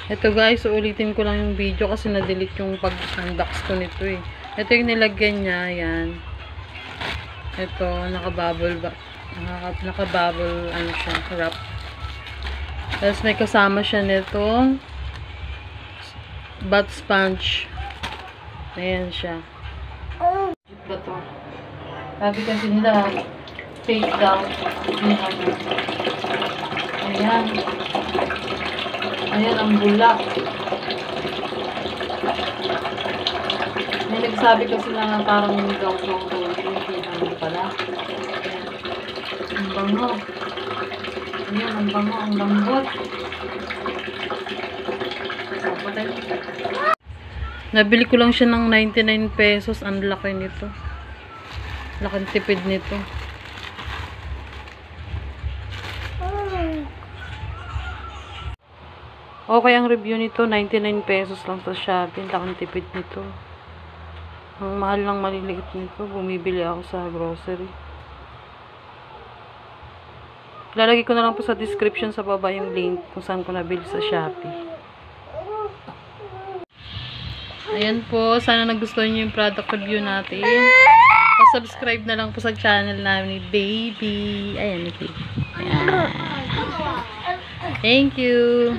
Ito guys, ulitin ko lang yung video kasi na-delete yung pag-unbox ko nito eh. Ito yung nilagyan niya, yan. Ito, naka-bubble ano siya, wrap. Tapos may kasama siya nito bath sponge. Ayan siya. Ba to? Sabi kasi nila, face daw. Ayan. Ayan ang bula. May nagsabi kasi na parang gaw-gaw to. Ano pala? Ang bango. Ayan, ang bango. Ang lambot. Nabili ko lang siya ng 99 pesos. Ang laki nito. Laking tipid nito. Okay ang review nito, 99 pesos lang sa Shopee. Laking tipid nito. Ang mahal lang maliliit nito. Bumibili ako sa grocery. Lalagay ko na lang po sa description sa baba yung link kung saan ko nabili sa Shopee. Ayan po, sana nagustuhan niyo yung product review natin. Pa-subscribe na lang po sa channel namin ni Baby. Ayan, ni Baby. Ayan. Thank you.